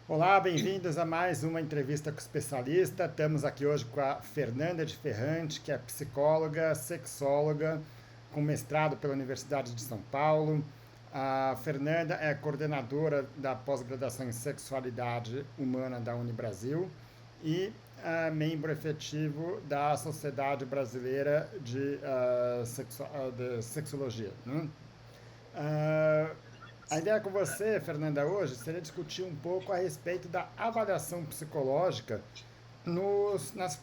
Olá, bem-vindos a mais uma entrevista com o especialista. Estamos aqui hoje com a Fernanda de Ferrante, que é psicóloga, sexóloga, com mestrado pela Universidade de São Paulo. A Fernanda é coordenadora da pós-graduação em sexualidade humana da Unibrasil e membro efetivo da Sociedade Brasileira de Sexologia, né? Ah, a ideia com você, Fernanda, hoje seria discutir um pouco a respeito da avaliação psicológica nas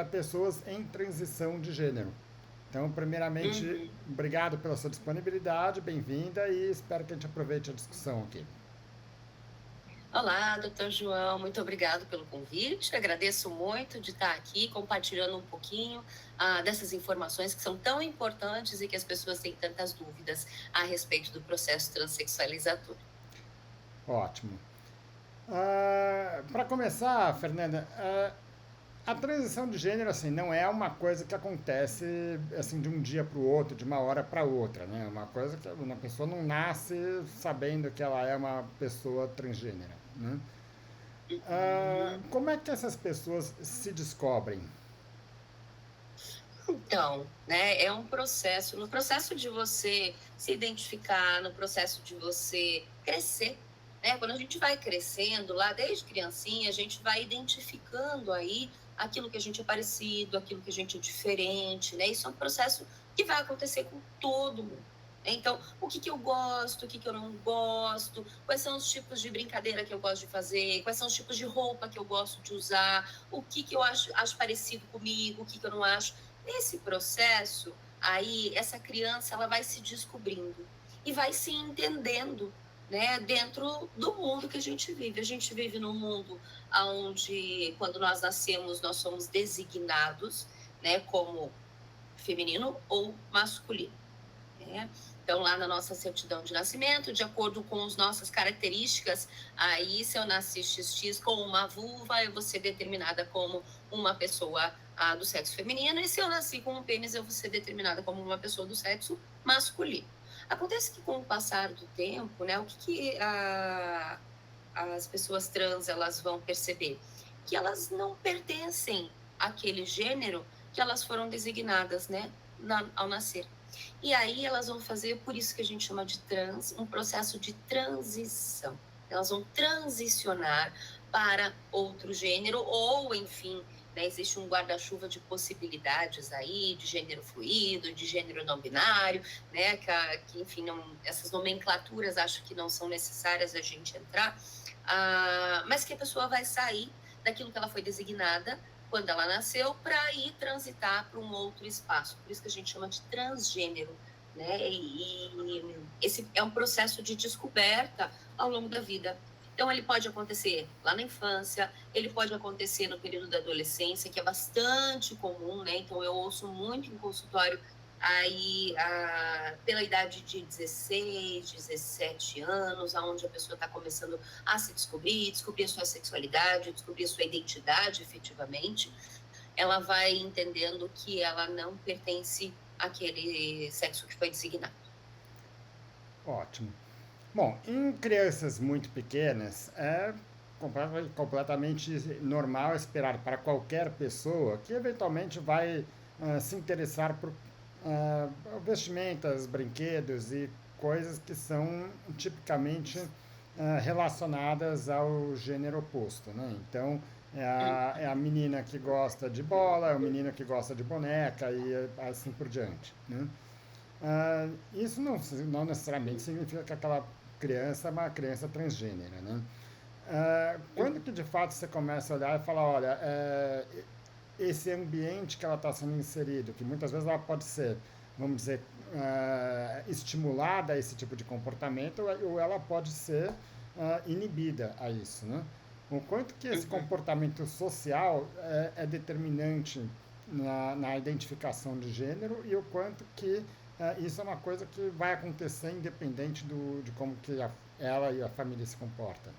pessoas em transição de gênero. Então, primeiramente, Uhum. obrigado pela sua disponibilidade, bem-vinda e espero que a gente aproveite a discussão aqui. Olá, doutor João, muito obrigado pelo convite. Agradeço muito de estar aqui compartilhando um pouquinho dessas informações que são tão importantes e que as pessoas têm tantas dúvidas a respeito do processo transexualizador. Ótimo. Para começar, Fernanda, a transição de gênero assim não é uma coisa que acontece assim de um dia para o outro, de uma hora para outra, né? É uma coisa que uma pessoa não nasce sabendo que ela é uma pessoa transgênera, né? Uhum. Como é que essas pessoas se descobrem? Então, né, é um processo, no processo de você se identificar, no processo de você crescer, né? Quando a gente vai crescendo lá, desde criancinha, a gente vai identificando aí aquilo que a gente é parecido, aquilo que a gente é diferente, né? Isso é um processo que vai acontecer com todo mundo. Né? Então, o que que eu gosto, o que que eu não gosto, quais são os tipos de brincadeira que eu gosto de fazer, quais são os tipos de roupa que eu gosto de usar, o que que eu acho parecido comigo, o que que eu não acho. Nesse processo, aí essa criança ela vai se descobrindo e vai se entendendo, né, dentro do mundo que a gente vive. A gente vive num mundo onde, quando nós nascemos, nós somos designados, né, como feminino ou masculino, né? Então, lá na nossa certidão de nascimento, de acordo com as nossas características, aí se eu nasci XX com uma vulva, eu vou ser determinada como uma pessoa do sexo feminino, e se eu nasci com um pênis, eu vou ser determinada como uma pessoa do sexo masculino. Acontece que com o passar do tempo, né, o que, as pessoas trans elas vão perceber? Que elas não pertencem àquele gênero que elas foram designadas, né, ao nascer. E aí elas vão fazer, por isso que a gente chama de um processo de transição. Elas vão transicionar para outro gênero, ou, enfim, né, existe um guarda-chuva de possibilidades aí, de gênero fluido, de gênero não binário, né, enfim, não, essas nomenclaturas acho que não são necessárias a gente entrar, mas que a pessoa vai sair daquilo que ela foi designada quando ela nasceu para ir transitar para um outro espaço. Por isso que a gente chama de transgênero, né? E esse é um processo de descoberta ao longo da vida. Então, ele pode acontecer lá na infância, ele pode acontecer no período da adolescência, que é bastante comum, né? Então, eu ouço muito em consultório aí pela idade de 16, 17 anos, aonde a pessoa está começando a se descobrir, descobrir a sua sexualidade, descobrir a sua identidade efetivamente, ela vai entendendo que ela não pertence àquele sexo que foi designado. Ótimo. Bom, em crianças muito pequenas, é completamente normal esperar para qualquer pessoa que eventualmente vai se interessar por vestimentas, brinquedos e coisas que são tipicamente relacionadas ao gênero oposto, né? Então, é a menina que gosta de bola, é o menino que gosta de boneca e assim por diante, né? Isso não necessariamente significa que aquela criança é uma criança transgênera, né? Quando que de fato você começa a olhar e falar, olha, esse ambiente que ela está sendo inserido, que muitas vezes ela pode ser, vamos dizer, estimulada a esse tipo de comportamento ou ela pode ser inibida a isso, né? O quanto que esse Uhum. comportamento social é determinante na identificação de gênero e o quanto que isso é uma coisa que vai acontecer independente de como que ela e a família se comportam.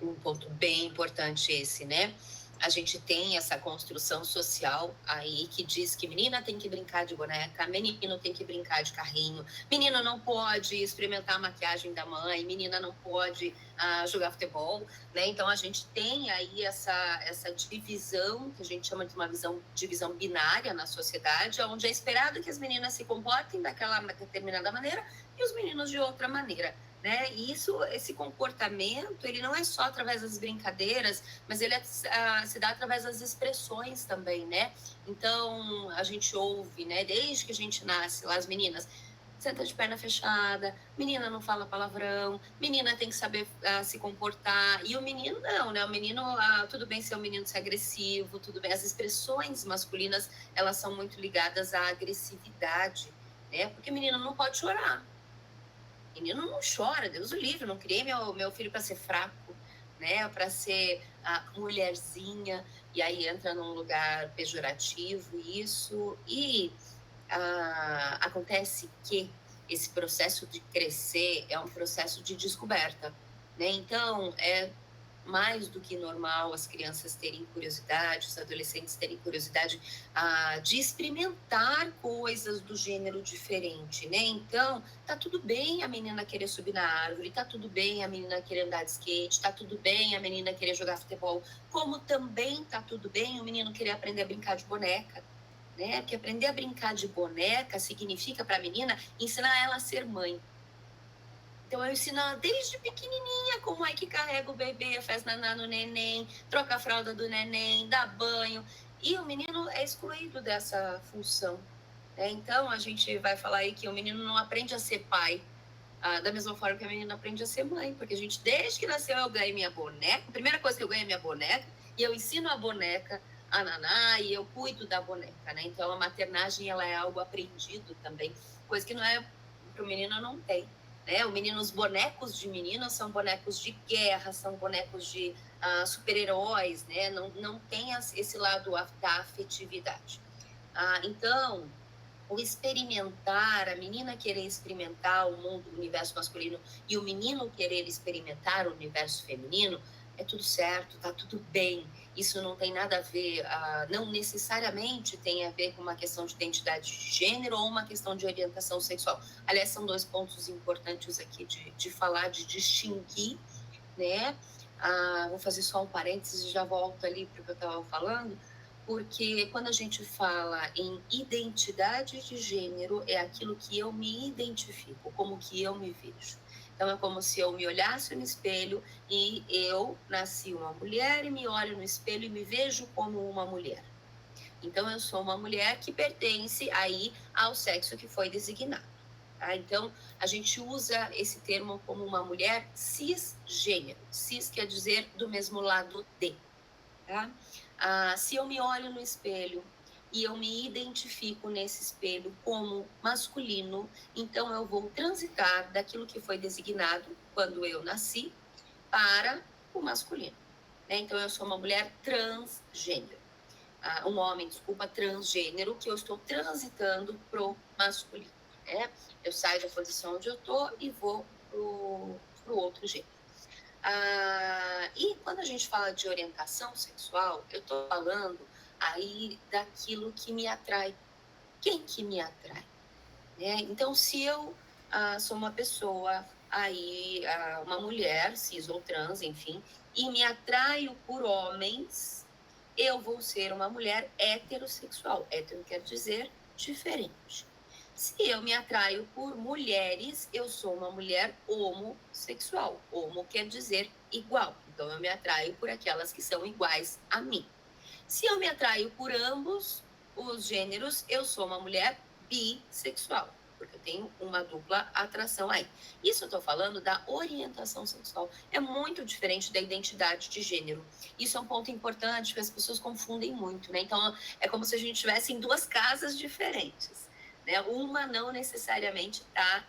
Um ponto bem importante esse, né? A gente tem essa construção social aí que diz que menina tem que brincar de boneca, menino tem que brincar de carrinho, menino não pode experimentar a maquiagem da mãe, menina não pode jogar futebol, né? Então a gente tem aí essa divisão, que a gente chama de uma divisão binária na sociedade, onde é esperado que as meninas se comportem daquela determinada maneira e os meninos de outra maneira. Né? E esse comportamento, ele não é só através das brincadeiras, mas ele se dá através das expressões também, né? Então, a gente ouve, né? Desde que a gente nasce, lá as meninas, senta de perna fechada, menina não fala palavrão, menina tem que saber se comportar, e o menino não, né? O menino, tudo bem ser um menino ser agressivo, tudo bem. As expressões masculinas, elas são muito ligadas à agressividade, né? Porque menino não pode chorar. Menino não chora, Deus o livre, eu não criei meu filho para ser fraco, né? Para ser mulherzinha, e aí entra num lugar pejorativo isso, e acontece que esse processo de crescer é um processo de descoberta, né? Então, é mais do que normal as crianças terem curiosidade, os adolescentes terem curiosidade de experimentar coisas do gênero diferente, né? Então, tá tudo bem a menina querer subir na árvore, tá tudo bem a menina querer andar de skate, tá tudo bem a menina querer jogar futebol, como também tá tudo bem o menino querer aprender a brincar de boneca, né? Porque aprender a brincar de boneca significa para a menina ensinar ela a ser mãe. Então, eu ensino ela desde pequenininha como é que carrega o bebê, faz naná no neném, troca a fralda do neném, dá banho. E o menino é excluído dessa função, né? Então, a gente vai falar aí que o menino não aprende a ser pai, da mesma forma que a menina aprende a ser mãe. Porque a gente, desde que nasceu, eu ganhei minha boneca. A primeira coisa que eu ganhei é minha boneca. E eu ensino a boneca a naná e eu cuido da boneca, né? Então, a maternagem, ela é algo aprendido também. Coisa que não é para o menino, não tem. Né? Os bonecos de meninos são bonecos de guerra, são bonecos de super-heróis, né? Não tem esse lado da afetividade. Então, o experimentar, a menina querer experimentar o mundo, o universo masculino, e o menino querer experimentar o universo feminino, é tudo certo, tá tudo bem. Isso não tem nada a ver, não necessariamente tem a ver com uma questão de identidade de gênero ou uma questão de orientação sexual. Aliás, são dois pontos importantes aqui de falar, de distinguir, né? Vou fazer só um parênteses e já volto ali para o que eu estava falando, porque quando a gente fala em identidade de gênero, é aquilo que eu me identifico, como que eu me vejo. Então, é como se eu me olhasse no espelho e eu nasci uma mulher e me olho no espelho e me vejo como uma mulher. Então, eu sou uma mulher que pertence aí ao sexo que foi designado. Tá? Então, a gente usa esse termo como uma mulher cisgênero. Cis quer dizer do mesmo lado de. Tá? Se eu me olho no espelho e eu me identifico nesse espelho como masculino, então eu vou transitar daquilo que foi designado quando eu nasci para o masculino. Né? Então, eu sou uma mulher transgênero. Um homem, desculpa, transgênero, que eu estou transitando pro masculino. Né? Eu saio da posição onde eu estou e vou pro outro gênero. E quando a gente fala de orientação sexual, eu estou falando aí daquilo que me atrai. Quem que me atrai? Né? Então, se eu sou uma pessoa aí, uma mulher, cis ou trans, enfim, e me atraio por homens, eu vou ser uma mulher heterossexual. Hétero quer dizer diferente. Se eu me atraio por mulheres, eu sou uma mulher homossexual. Homo quer dizer igual. Então, eu me atraio por aquelas que são iguais a mim. Se eu me atraio por ambos os gêneros, eu sou uma mulher bissexual, porque eu tenho uma dupla atração aí. Isso eu estou falando da orientação sexual. É muito diferente da identidade de gênero. Isso é um ponto importante, porque as pessoas confundem muito, né? Então, é como se a gente estivesse em duas casas diferentes. Né? Uma não necessariamente está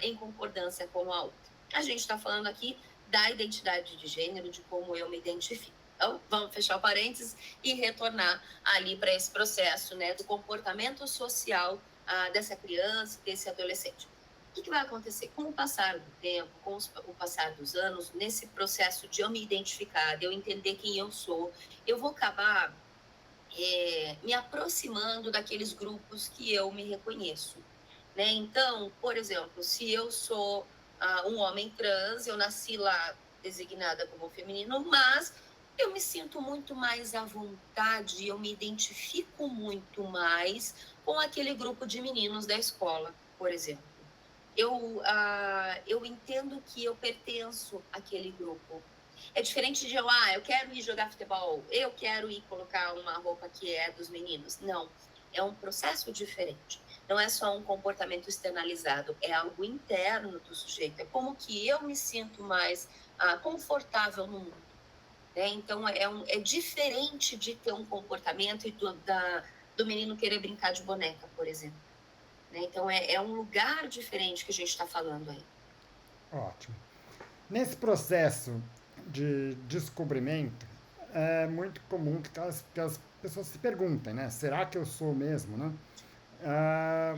em concordância com a outra. A gente está falando aqui da identidade de gênero, de como eu me identifico. Então, vamos fechar o parênteses e retornar ali para esse processo, né, do comportamento social dessa criança, desse adolescente. que vai acontecer? Com o passar do tempo, o passar dos anos, nesse processo de eu me identificar, de eu entender quem eu sou, eu vou acabar me aproximando daqueles grupos que eu me reconheço, né? Então, por exemplo, se eu sou um homem trans, eu nasci lá designada como feminino, mas eu me sinto muito mais à vontade, eu me identifico muito mais com aquele grupo de meninos da escola, por exemplo. Eu entendo que eu pertenço àquele grupo. É diferente de eu quero ir jogar futebol, eu quero ir colocar uma roupa que é dos meninos. Não, é um processo diferente. Não é só um comportamento externalizado, é algo interno do sujeito. É como que eu me sinto mais confortável no mundo. Né? Então, é diferente de ter um comportamento e do menino querer brincar de boneca, por exemplo. Né? Então, é um lugar diferente que a gente está falando aí. Ótimo. Nesse processo de descobrimento, é muito comum que as pessoas se perguntem, né? Será que eu sou mesmo, né? Ah,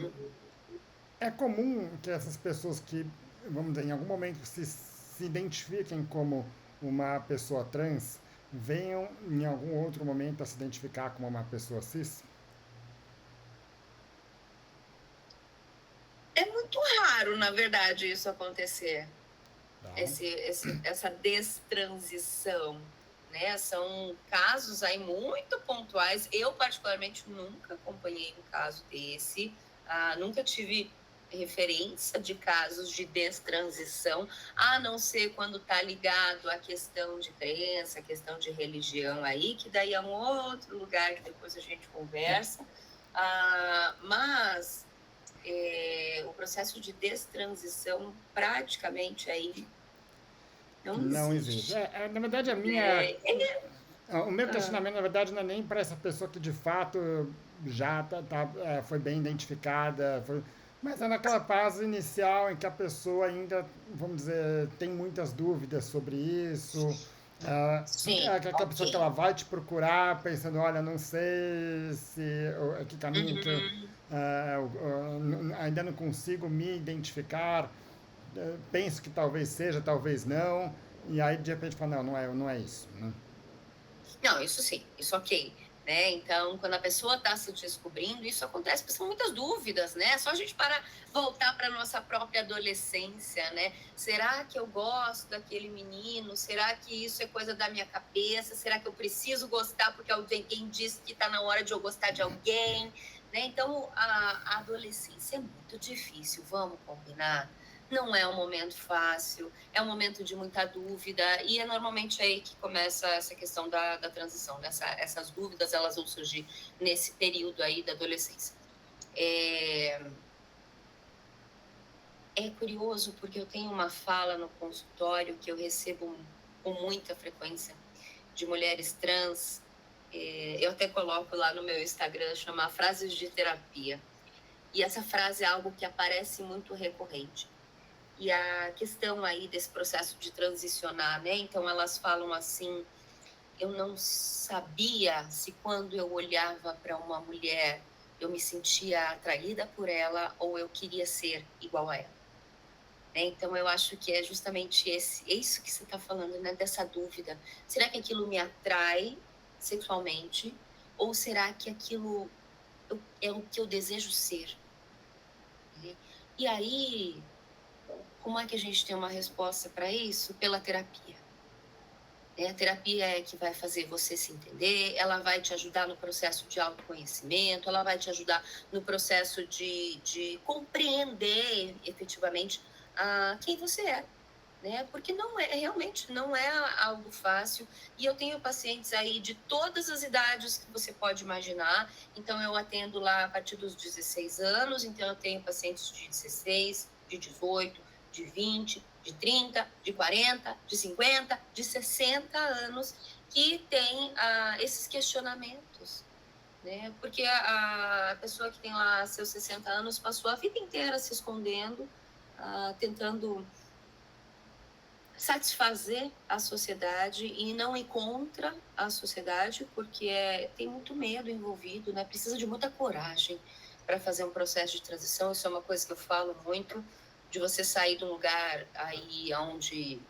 é comum que essas pessoas que, vamos dizer, em algum momento se identifiquem como uma pessoa trans, venham em algum outro momento a se identificar como uma pessoa cis? É muito raro, na verdade, isso acontecer. Tá? Essa destransição, né? São casos aí muito pontuais. Eu, particularmente, nunca acompanhei um caso desse. Nunca tive referência de casos de destransição, a não ser quando está ligado à questão de crença, à questão de religião aí, que daí é um outro lugar que depois a gente conversa. Mas o processo de destransição praticamente aí não Não existe. existe. Na verdade, É, o meu ah, questionamento, na verdade, não é nem para essa pessoa que de fato já foi bem identificada, mas é naquela fase inicial em que a pessoa ainda, vamos dizer, tem muitas dúvidas sobre isso. sim, Aquela pessoa que ok. ela vai te procurar pensando, olha, não sei que caminho que Uhum. ainda não consigo me identificar, penso que talvez seja, talvez não, e aí de repente fala, não, não é isso. Né? Não, isso sim, isso ok. Né? Então, quando a pessoa está se descobrindo, isso acontece, porque são muitas dúvidas, né? É só a gente voltar para a nossa própria adolescência, né? Será que eu gosto daquele menino? Será que isso é coisa da minha cabeça? Será que eu preciso gostar porque alguém disse que está na hora de eu gostar de alguém? Né? Então, a adolescência é muito difícil, vamos combinar? Não é um momento fácil, é um momento de muita dúvida, e é normalmente aí que começa essa questão da transição, né? Essas dúvidas, elas vão surgir nesse período aí da adolescência. É, é curioso porque eu tenho uma fala no consultório que eu recebo com muita frequência de mulheres trans, eu até coloco lá no meu Instagram, chama Frases de Terapia, e essa frase é algo que aparece muito recorrente. E a questão aí desse processo de transicionar, né? Então elas falam assim: eu não sabia se quando eu olhava para uma mulher eu me sentia atraída por ela ou eu queria ser igual a ela. Né? Então eu acho que é justamente é isso que você está falando, né? Dessa dúvida. Será que aquilo me atrai sexualmente ou será que aquilo é o que eu desejo ser? Né? E aí, como é que a gente tem uma resposta para isso? Pela terapia. A terapia é que vai fazer você se entender, ela vai te ajudar no processo de autoconhecimento, ela vai te ajudar no processo de compreender efetivamente quem você é. Né? Porque realmente não é algo fácil. E eu tenho pacientes aí de todas as idades que você pode imaginar. Então, eu atendo lá a partir dos 16 anos. Então, eu tenho pacientes de 16, de 18, de 20, de 30, de 40, de 50, de 60 anos que têm esses questionamentos. Né? Porque a pessoa que tem lá seus 60 anos passou a vida inteira se escondendo, tentando satisfazer a sociedade e não ir contra a sociedade, porque tem muito medo envolvido, né? Precisa de muita coragem para fazer um processo de transição. Isso é uma coisa que eu falo muito, de você sair de um lugar aí onde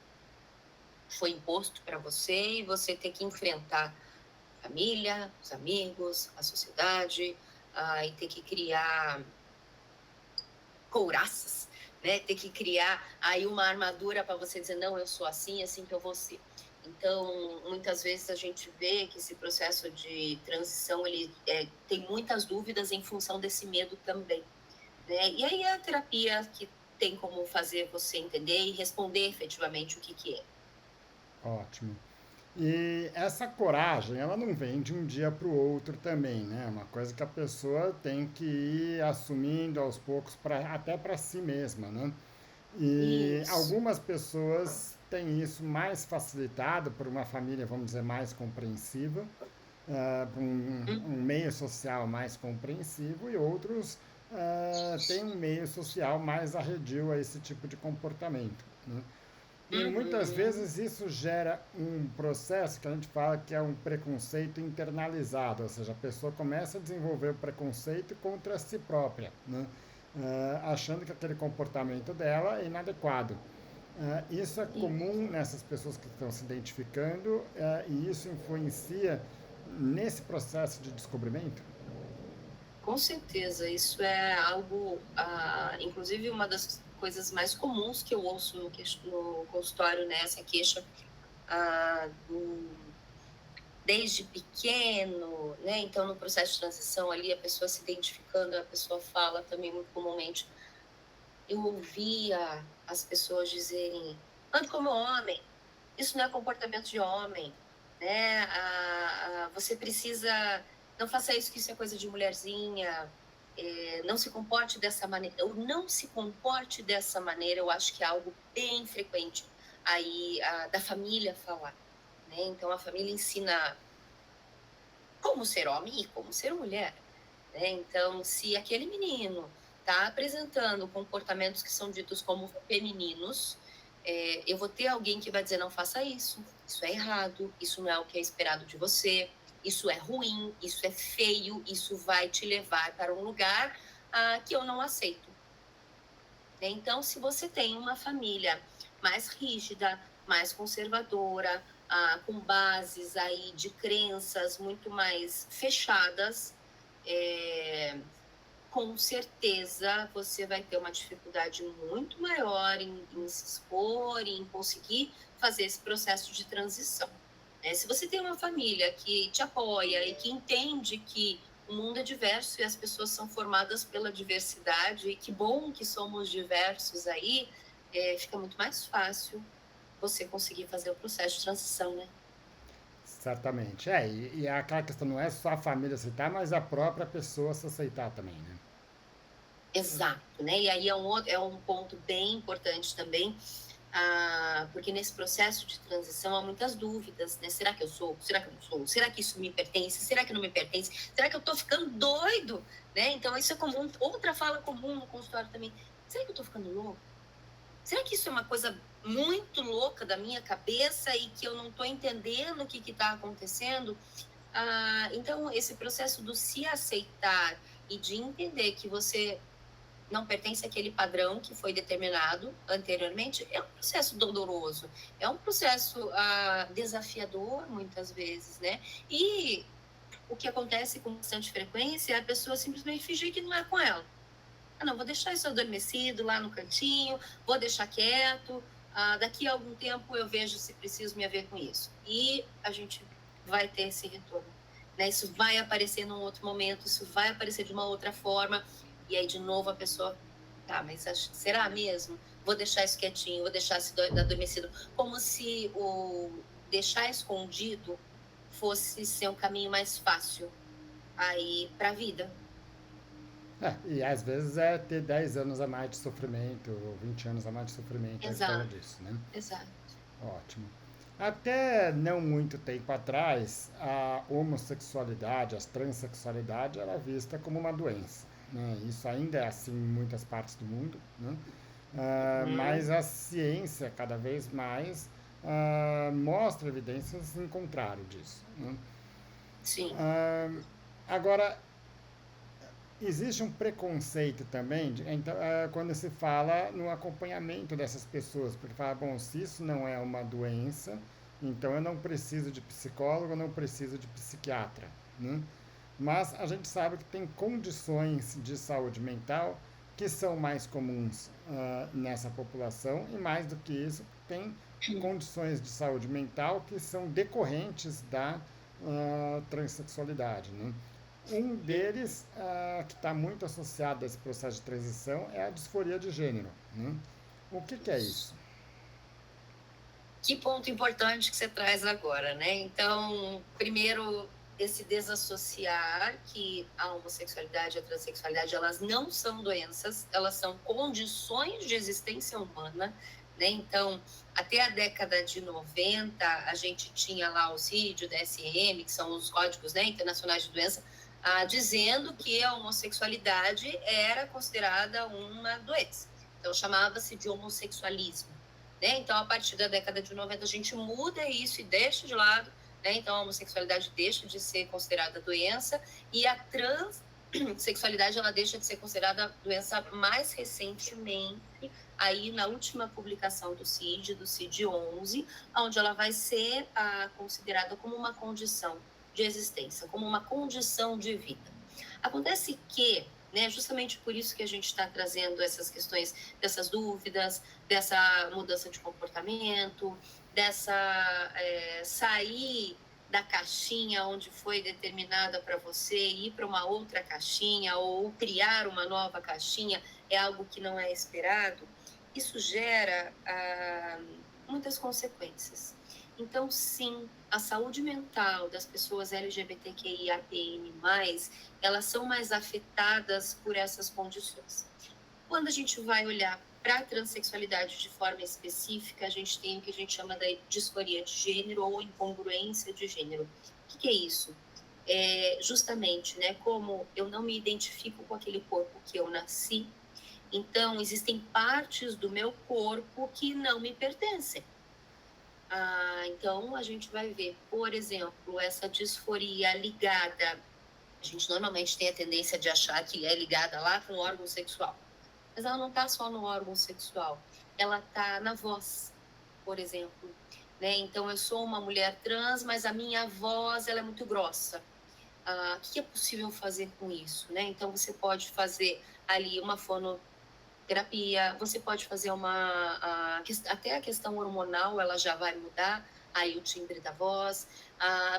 foi imposto para você e você ter que enfrentar a família, os amigos, a sociedade, e ter que criar couraças, né? Ter que criar aí uma armadura para você dizer, não, eu sou assim, é assim que eu vou ser. Então, muitas vezes a gente vê que esse processo de transição, ele tem muitas dúvidas em função desse medo também, né? E aí a terapia que tem como fazer você entender e responder efetivamente o que que é. Ótimo. E essa coragem, ela não vem de um dia para o outro também, né? É uma coisa que a pessoa tem que ir assumindo aos poucos, até para si mesma, né? E Isso. algumas pessoas têm isso mais facilitado por uma família, vamos dizer, mais compreensiva, por um Uhum, meio social mais compreensivo, e outros têm um meio social mais arredio a esse tipo de comportamento, né? E muitas uhum, vezes isso gera um processo que a gente fala que é um preconceito internalizado, ou seja, a pessoa começa a desenvolver o preconceito contra si própria, né? Achando que aquele comportamento dela é inadequado. Isso é comum isso. nessas pessoas que estão se identificando, e isso influencia nesse processo de descobrimento? Com certeza, isso é algo, inclusive uma das coisas mais comuns que eu ouço no consultório, né, essa queixa, do desde pequeno, né, então no processo de transição ali, a pessoa se identificando, a pessoa fala também muito comumente, eu ouvia as pessoas dizerem: "Ande como homem, isso não é comportamento de homem, né, você precisa não faça isso que isso é coisa de mulherzinha, não se comporte dessa maneira", ou "não se comporte dessa maneira", eu acho que é algo bem frequente aí, da família falar, né, então a família ensina como ser homem e como ser mulher, né, então se aquele menino está apresentando comportamentos que são ditos como femininos, eu vou ter alguém que vai dizer: "Não faça isso, isso é errado, isso não é o que é esperado de você, isso é ruim, isso é feio, isso vai te levar para um lugar, que eu não aceito". Né. Então, se você tem uma família mais rígida, mais conservadora, com bases aí de crenças muito mais fechadas, eh, com certeza você vai ter uma dificuldade muito maior em se expor, em conseguir fazer esse processo de transição, né. Se você tem uma família que te apoia e que entende que o mundo é diverso e as pessoas são formadas pela diversidade, e que bom que somos diversos aí, fica muito mais fácil você conseguir fazer o processo de transição, né. Certamente. E aquela questão não é só a família aceitar, mas a própria pessoa se aceitar também, né? Exato, né, e aí é um ponto bem importante também, porque nesse processo de transição há muitas dúvidas, né? Será que eu sou? Será que eu não sou? Será que isso me pertence? Será que não me pertence? Será que eu tô ficando doido? Né? Então, isso é comum. Outra fala comum no consultório também. Será que eu tô ficando louco? Será que isso é uma coisa muito louca da minha cabeça e que eu não tô entendendo o que está acontecendo? Então, esse processo do se aceitar e de entender que você não pertence àquele padrão que foi determinado anteriormente, é um processo doloroso, é um processo desafiador muitas vezes, né? E o que acontece com bastante frequência é a pessoa simplesmente fingir que não é com ela. Não, vou deixar isso adormecido lá no cantinho, vou deixar quieto, daqui a algum tempo eu vejo se preciso me haver com isso. E a gente vai ter esse retorno, né? Isso vai aparecer num outro momento, isso vai aparecer de uma outra forma, e aí de novo a pessoa, tá, mas será mesmo? Vou deixar isso quietinho, vou deixar isso adormecido, como se o deixar escondido fosse ser um caminho mais fácil aí para a vida. E às vezes é ter 10 anos a mais de sofrimento, ou 20 anos a mais de sofrimento aí por causa Exato, disso, né? exato. Ótimo. Até não muito tempo atrás, a homossexualidade, a transexualidade era vista como uma doença, né? Isso ainda é assim em muitas partes do mundo, né? Mas Uhum. a ciência, cada vez mais, mostra evidências em contrário disso, né? Sim. Ah, Agora, existe um preconceito também, então, quando se fala no acompanhamento dessas pessoas, porque fala, bom, se isso não é uma doença, então eu não preciso de psicólogo, eu não preciso de psiquiatra, né? Mas a gente sabe que tem condições de saúde mental que são mais comuns nessa população e mais do que isso, tem condições de saúde mental que são decorrentes da transexualidade, né? Um deles, que está muito associado a esse processo de transição, é a disforia de gênero, né? O que é isso? Que ponto importante que você traz agora, né? Então, primeiro, esse desassociar que a homossexualidade e a transexualidade, elas não são doenças, elas são condições de existência humana, né? Então, até a década de 90, a gente tinha lá o CID, o DSM, que são os códigos, né, internacionais de doença, dizendo que a homossexualidade era considerada uma doença. Então, chamava-se de homossexualismo. Né? Então, a partir da década de 90, a gente muda isso e deixa de lado, né? Então, a homossexualidade deixa de ser considerada doença e a transexualidade ela deixa de ser considerada doença mais recentemente, aí na última publicação do CID-11, onde ela vai ser considerada como uma condição de existência, como uma condição de vida. Acontece que, né, justamente por isso que a gente está trazendo essas questões, dessas dúvidas, dessa mudança de comportamento, dessa sair da caixinha onde foi determinada para você ir para uma outra caixinha ou criar uma nova caixinha, é algo que não é esperado, isso gera muitas consequências. Então, sim, a saúde mental das pessoas LGBTQIAPN+, elas são mais afetadas por essas condições. Quando a gente vai olhar para a transexualidade de forma específica, a gente tem o que a gente chama da disforia de gênero ou incongruência de gênero. O que é isso? Justamente, né, como eu não me identifico com aquele corpo que eu nasci, então existem partes do meu corpo que não me pertencem. Então, a gente vai ver, por exemplo, essa disforia ligada. A gente normalmente tem a tendência de achar que é ligada lá com o órgão sexual. Mas ela não está só no órgão sexual. Ela está na voz, por exemplo. Né? Então, eu sou uma mulher trans, mas a minha voz ela é muito grossa. O que é possível fazer com isso? Né? Então, você pode fazer ali uma fonoterapia, você pode fazer até a questão hormonal, ela já vai mudar, aí o timbre da voz.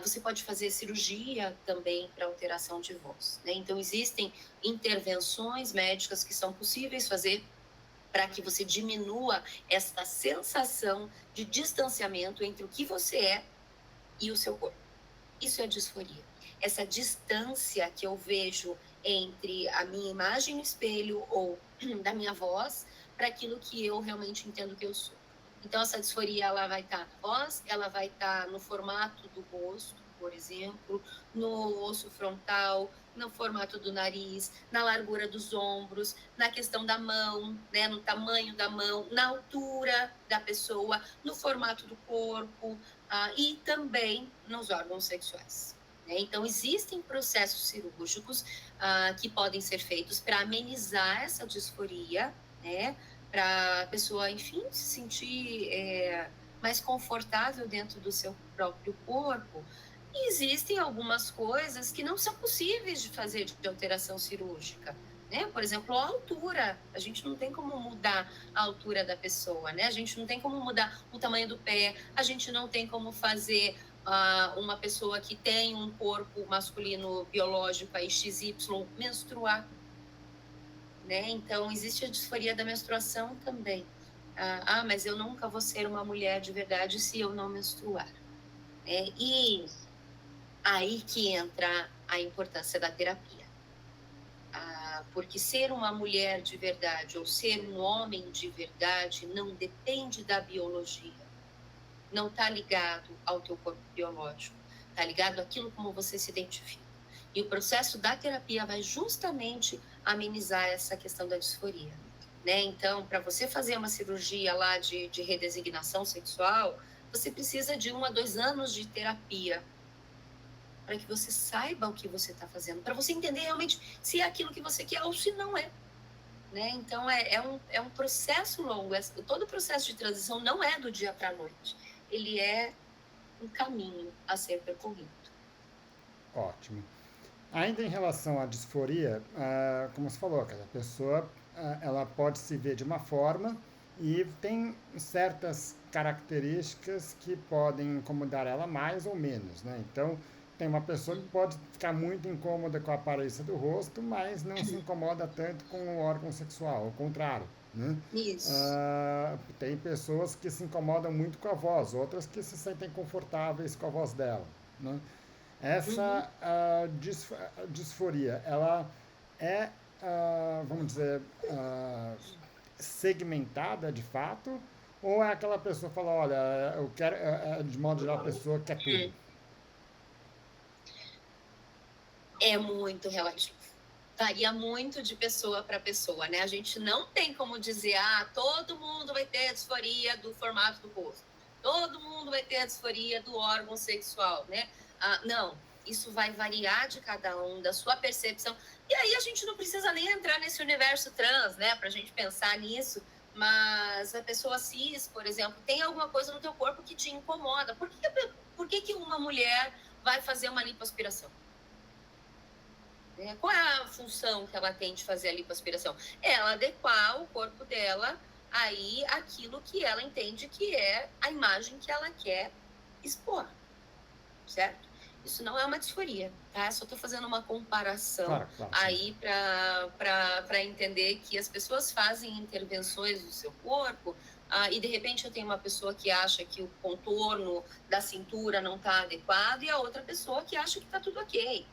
Você pode fazer cirurgia também para alteração de voz, né? Então, existem intervenções médicas que são possíveis fazer para que você diminua essa sensação de distanciamento entre o que você é e o seu corpo. Isso é disforia. Essa distância que eu vejo entre a minha imagem no espelho ou da minha voz para aquilo que eu realmente entendo que eu sou. Então, essa disforia ela vai estar na voz, ela vai estar no formato do rosto, por exemplo, no osso frontal, no formato do nariz, na largura dos ombros, na questão da mão, né, no tamanho da mão, na altura da pessoa, no formato do corpo e também nos órgãos sexuais. Né? Então, existem processos cirúrgicos que podem ser feitos para amenizar essa disforia, né? Para a pessoa, enfim, se sentir mais confortável dentro do seu próprio corpo. E existem algumas coisas que não são possíveis de fazer de alteração cirúrgica. Né? Por exemplo, a altura. A gente não tem como mudar a altura da pessoa, né? A gente não tem como mudar o tamanho do pé, a gente não tem como fazer uma pessoa que tem um corpo masculino biológico aí, XY, menstruar. Né? Então, existe a disforia da menstruação também. Mas eu nunca vou ser uma mulher de verdade se eu não menstruar. Né? E aí que entra a importância da terapia. Porque ser uma mulher de verdade ou ser um homem de verdade não depende da biologia. Não está ligado ao teu corpo biológico. Está ligado àquilo como você se identifica. E o processo da terapia vai justamente amenizar essa questão da disforia. Né? Então, para você fazer uma cirurgia lá de redesignação sexual, você precisa de 1 a 2 anos de terapia. para que você saiba o que você está fazendo, para você entender realmente se é aquilo que você quer ou se não é. Né? Então, é um processo longo. Todo o processo de transição não é do dia para a noite. Ele é um caminho a ser percorrido. Ótimo. Ainda em relação à disforia, como você falou, a pessoa ela pode se ver de uma forma e tem certas características que podem incomodar ela mais ou menos, né? Então, tem uma pessoa que pode ficar muito incômoda com a aparência do rosto, mas não se incomoda tanto com o órgão sexual, ao contrário, né? Isso. Tem pessoas que se incomodam muito com a voz, outras que se sentem confortáveis com a voz dela, né? Uhum. Essa disforia, ela é, vamos dizer, segmentada de fato? Ou é aquela pessoa que fala, olha, eu quero, de modo geral, a pessoa quer tudo? É muito relativo. Varia muito de pessoa para pessoa, né? A gente não tem como dizer, todo mundo vai ter a disforia do formato do rosto, todo mundo vai ter a disforia do órgão sexual, né? Não, isso vai variar de cada um, da sua percepção. E aí a gente não precisa nem entrar nesse universo trans, né? Pra gente pensar nisso. Mas a pessoa cis, por exemplo, tem alguma coisa no teu corpo que te incomoda. Por que uma mulher vai fazer uma lipoaspiração? Qual é a função que ela tem de fazer a lipoaspiração? É ela adequar o corpo dela aí aquilo que ela entende que é a imagem que ela quer expor, certo? Isso não é uma disforia, tá? Só estou fazendo uma comparação Claro, claro, sim. aí para entender que as pessoas fazem intervenções no seu corpo e de repente eu tenho uma pessoa que acha que o contorno da cintura não está adequado e a outra pessoa que acha que está tudo ok.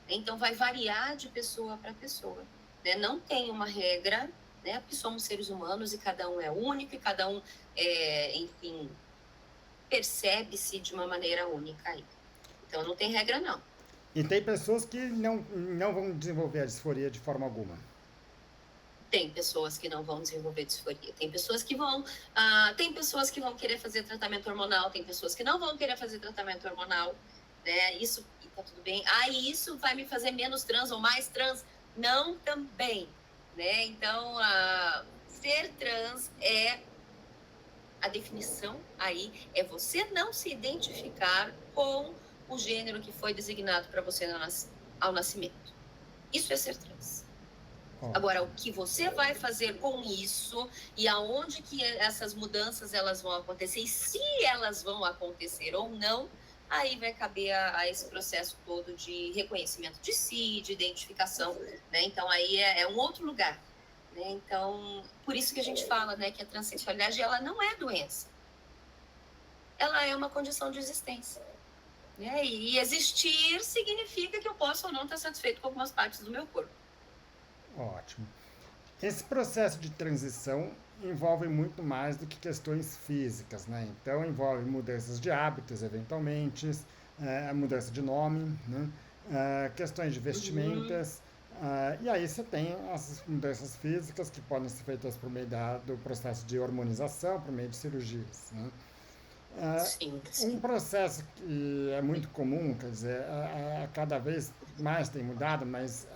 Então, vai variar de pessoa para pessoa. Né? Não tem uma regra, né? Porque somos seres humanos e cada um é único e cada um, enfim, percebe-se de uma maneira única aí. Então, não tem regra, não. E tem pessoas que não vão desenvolver a disforia de forma alguma. Tem pessoas que não vão desenvolver disforia, tem pessoas que vão, tem pessoas que vão querer fazer tratamento hormonal, tem pessoas que não vão querer fazer tratamento hormonal, né? Isso tá tudo bem. Isso vai me fazer menos trans ou mais trans? Não, também, né? Então, ser trans é a definição aí é você não se identificar com o gênero que foi designado para você ao nascimento. Isso é ser trans. Agora, o que você vai fazer com isso e aonde que essas mudanças elas vão acontecer e se elas vão acontecer ou não, aí vai caber a esse processo todo de reconhecimento de si, de identificação, né? Então, aí é um outro lugar, né? Então, por isso que a gente fala, né, que a transexualidade, ela não é doença. Ela é uma condição de existência. Né? E existir significa que eu posso ou não estar satisfeito com algumas partes do meu corpo. Ótimo. Esse processo de transição envolve muito mais do que questões físicas, né? Então envolve mudanças de hábitos, eventualmente, a mudança de nome, né? Questões de vestimentas, e aí você tem as mudanças físicas que podem ser feitas por meio do processo de hormonização, por meio de cirurgias, né? Sim, Um sim. processo que é muito comum, quer dizer, cada vez mais tem mudado, mas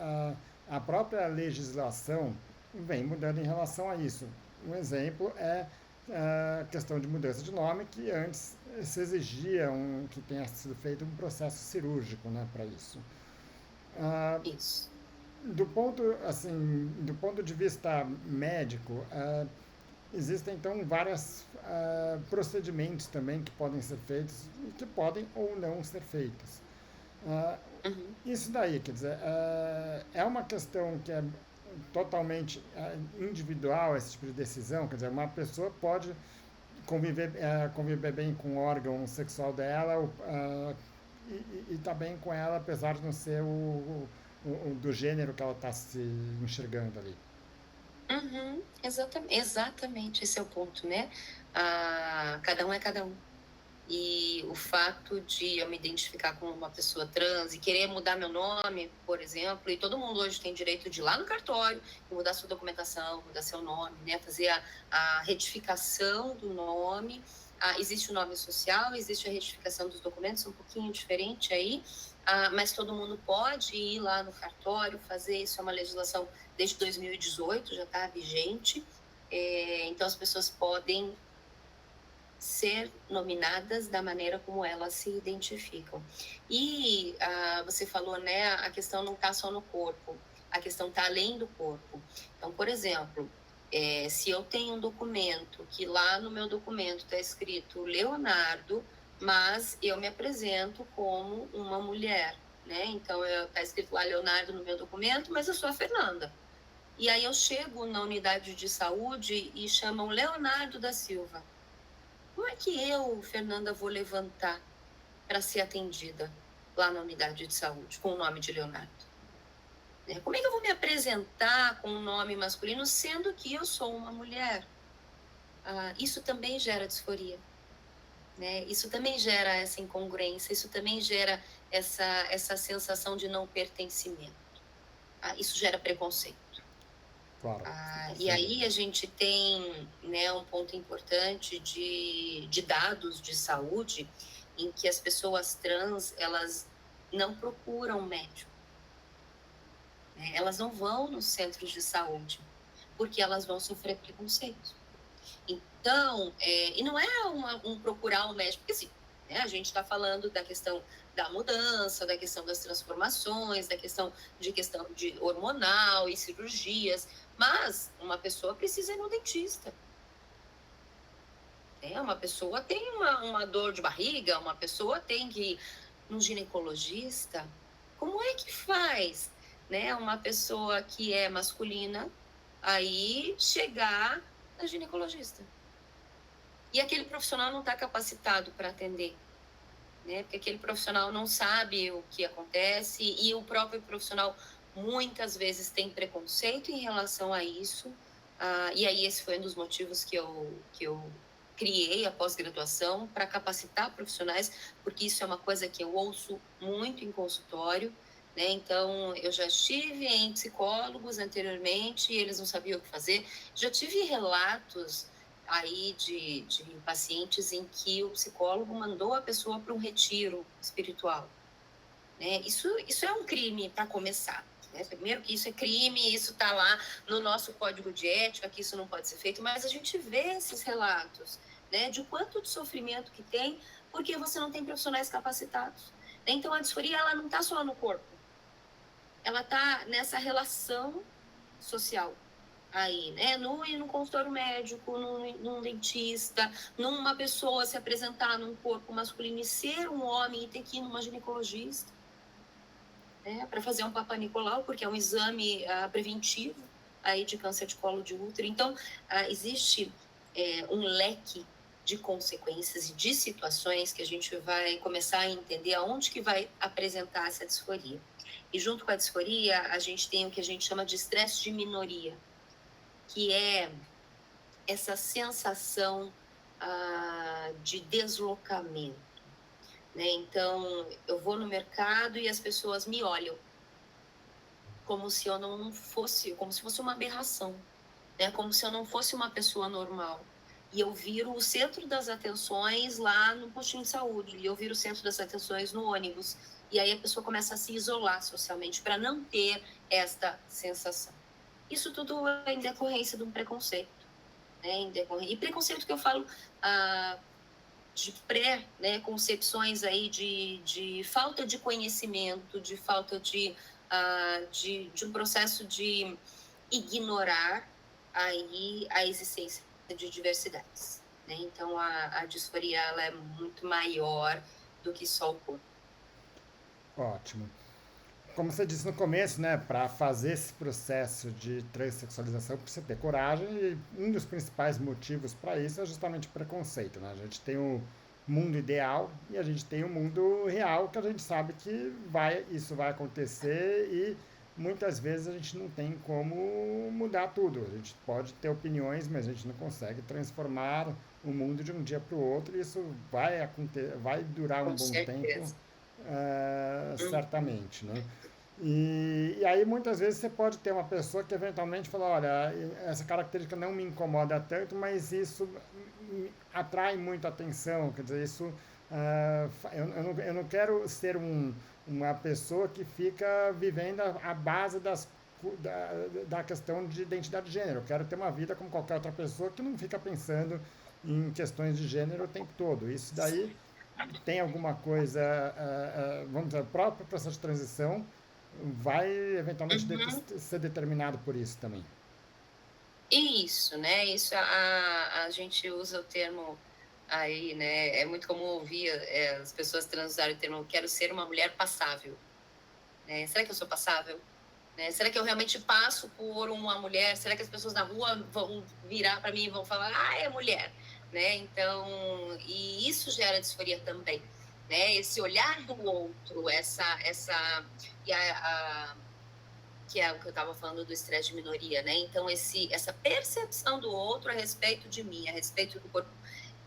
a própria legislação vem mudando em relação a isso. Um exemplo é a questão de mudança de nome, que antes se exigia que tenha sido feito um processo cirúrgico, né, para isso. Ah, Isso. do ponto de vista médico, existem então vários procedimentos também que podem ser feitos e que podem ou não ser feitos. Ah, Uhum. Isso daí, quer dizer, é uma questão que é totalmente individual, esse tipo de decisão, quer dizer, uma pessoa pode conviver bem com o órgão sexual dela e estar bem com ela, apesar de não ser do gênero que ela está se enxergando ali. Uhum. Exatamente, esse é o ponto, né? Cada um é cada um. E o fato de eu me identificar como uma pessoa trans e querer mudar meu nome, por exemplo, e todo mundo hoje tem direito de ir lá no cartório e mudar sua documentação, mudar seu nome, né? Fazer a retificação do nome Existe o nome social, existe a retificação dos documentos, um pouquinho diferente aí, mas todo mundo pode ir lá no cartório fazer. Isso é uma legislação desde 2018, já está vigente. Então as pessoas podem ser nominadas da maneira como elas se identificam. E você falou, né, a questão não está só no corpo, a questão está além do corpo. Então, por exemplo, se eu tenho um documento que lá no meu documento está escrito Leonardo, mas eu me apresento como uma mulher, né? Então, está escrito lá Leonardo no meu documento, mas eu sou a Fernanda. E aí eu chego na unidade de saúde e chamam Leonardo da Silva. Como é que eu, Fernanda, vou levantar para ser atendida lá na unidade de saúde com o nome de Leonardo? Como é que eu vou me apresentar com um nome masculino, sendo que eu sou uma mulher? Isso também gera disforia, né? Isso também gera essa incongruência, isso também gera essa sensação de não pertencimento. Isso gera preconceito. Claro. E aí a gente tem, né, um ponto importante de dados de saúde, em que as pessoas trans, elas não procuram médico, né? Elas não vão nos centros de saúde, porque elas vão sofrer preconceito. Então, e não é um procurar um médico, porque assim, né, a gente está falando da questão da mudança, da questão das transformações, da questão de hormonal e cirurgias, mas uma pessoa precisa ir no dentista. Uma pessoa tem uma dor de barriga, uma pessoa tem que ir no ginecologista. Como é que faz, né, uma pessoa que é masculina aí chegar na ginecologista? E aquele profissional não está capacitado para atender, né? Porque aquele profissional não sabe o que acontece e o próprio profissional muitas vezes tem preconceito em relação a isso. E aí esse foi um dos motivos que eu criei a pós-graduação, para capacitar profissionais, porque isso é uma coisa que eu ouço muito em consultório, né? Então, eu já estive em psicólogos anteriormente e eles não sabiam o que fazer. Já tive relatos aí de pacientes em que o psicólogo mandou a pessoa para um retiro espiritual, né? Isso é um crime, para começar, né? Primeiro que isso é crime, isso está lá no nosso código de ética, que isso não pode ser feito, mas a gente vê esses relatos, né, de quanto de sofrimento que tem, porque você não tem profissionais capacitados. Então, a disforia, ela não está só no corpo, ela está nessa relação social aí, né? No consultório médico, num dentista, numa pessoa se apresentar num corpo masculino e ser um homem e ter que ir numa ginecologista, né, para fazer um Papa Nicolau, porque é um exame preventivo aí de câncer de colo de útero. Então, existe um leque de consequências e de situações que a gente vai começar a entender aonde que vai apresentar essa disforia. E junto com a disforia, a gente tem o que a gente chama de estresse de minoria, que é essa sensação de deslocamento, né? Então, eu vou no mercado e as pessoas me olham como se eu não fosse, como se fosse uma aberração, né? Como se eu não fosse uma pessoa normal. E eu viro o centro das atenções lá no postinho de saúde, e eu viro o centro das atenções no ônibus. E aí a pessoa começa a se isolar socialmente para não ter esta sensação. Isso tudo é em decorrência de um preconceito, né? E preconceito que eu falo de né, concepções aí de falta de conhecimento, de falta de um processo de ignorar aí a existência de diversidades, né? Então, a disforia, ela é muito maior do que só o corpo. Ótimo. Como você disse no começo, né, para fazer esse processo de transexualização precisa ter coragem e um dos principais motivos para isso é justamente o preconceito, né? A gente tem o mundo ideal e a gente tem o mundo real que a gente sabe que isso vai acontecer e muitas vezes a gente não tem como mudar tudo. A gente pode ter opiniões, mas a gente não consegue transformar o mundo de um dia para o outro e isso vai durar um Com bom tempo, certeza. certamente, né? E aí muitas vezes você pode ter uma pessoa que eventualmente fala, olha, essa característica não me incomoda tanto, mas isso atrai muito atenção, quer dizer, isso eu não quero ser uma pessoa que fica vivendo a base da questão de identidade de gênero. Eu quero ter uma vida como qualquer outra pessoa que não fica pensando em questões de gênero o tempo todo. Isso daí tem alguma coisa, vamos dizer, o próprio processo de transição vai eventualmente Uhum. ser determinado por isso também. Isso, né? Isso a gente usa o termo aí, né? É muito comum ouvir as pessoas trans usarem o termo quero ser uma mulher passável, né? Será que eu sou passável? Né? Será que eu realmente passo por uma mulher? Será que as pessoas na rua vão virar para mim e vão falar, ah, é mulher? Né? Então, e isso gera disforia também, né? Esse olhar do outro, e que é o que eu estava falando do estresse de minoria, né? Então, essa percepção do outro a respeito de mim, a respeito do corpo,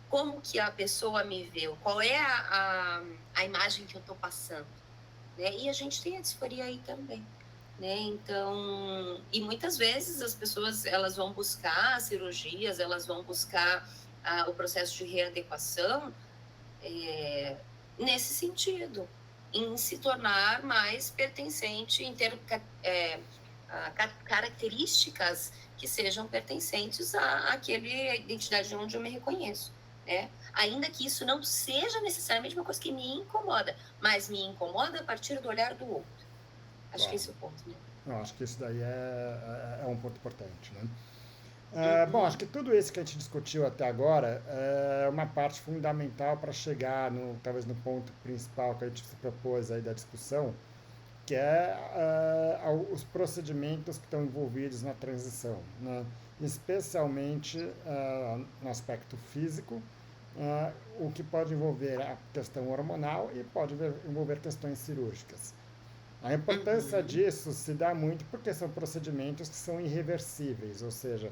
como que a pessoa me vê, qual é a imagem que eu estou passando, né? E a gente tem a disforia aí também, né? Então, e muitas vezes as pessoas elas vão buscar cirurgias, elas vão buscar o processo de readequação nesse sentido, em se tornar mais pertencente, em ter características que sejam pertencentes àquele identidade de onde eu me reconheço, né? Ainda que isso não seja necessariamente uma coisa que me incomoda, mas me incomoda a partir do olhar do outro. Acho que Claro. esse é o ponto, né? Eu acho que isso daí é um ponto importante, né? Bom, acho Uhum, que tudo isso que a gente discutiu até agora é uma parte fundamental para chegar talvez no ponto principal que a gente se propôs aí da discussão, que é os procedimentos que estão envolvidos na transição, né? Especialmente no aspecto físico, o que pode envolver a questão hormonal e pode envolver questões cirúrgicas. A importância uhum, disso se dá muito porque são procedimentos que são irreversíveis, ou seja,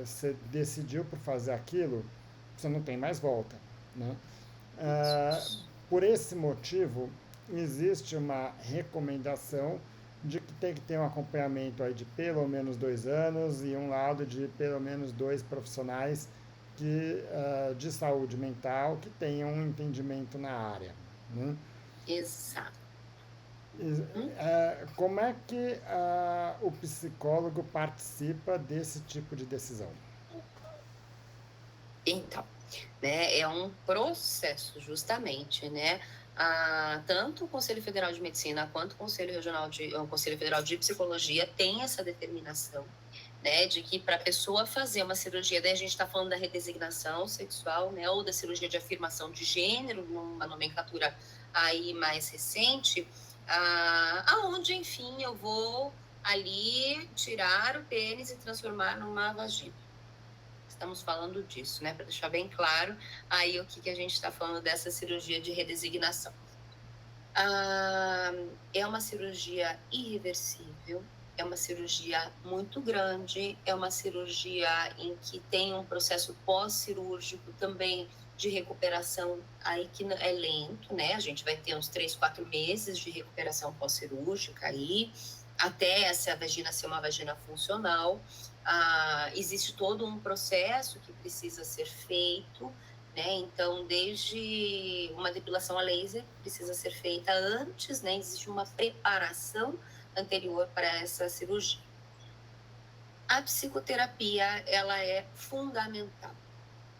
você decidiu por fazer aquilo, você não tem mais volta, né? Ah, isso. por esse motivo, existe uma recomendação de que tem que ter um acompanhamento aí de pelo menos 2 anos e um laudo de pelo menos dois profissionais de saúde mental que tenham um entendimento na área, né? Exato. Uhum. Como é que o psicólogo participa desse tipo de decisão? Então, né, é um processo justamente, né? Tanto o Conselho Federal de Medicina quanto o Conselho Federal de Psicologia tem essa determinação, né, de que para a pessoa fazer uma cirurgia, daí a gente está falando da redesignação sexual, né, ou da cirurgia de afirmação de gênero, numa nomenclatura aí mais recente, aonde, enfim, eu vou ali tirar o pênis e transformar numa vagina. Estamos falando disso, né? Para deixar bem claro aí o que a gente está falando dessa cirurgia de redesignação. Ah, é uma cirurgia irreversível, é uma cirurgia muito grande, é uma cirurgia em que tem um processo pós-cirúrgico também de recuperação aí que é lento, né? A gente vai ter uns 3, 4 meses de recuperação pós-cirúrgica aí, até essa vagina ser uma vagina funcional. Existe todo um processo que precisa ser feito, né? Então, desde uma depilação a laser precisa ser feita antes, né? Existe uma preparação anterior para essa cirurgia. A psicoterapia, ela é fundamental,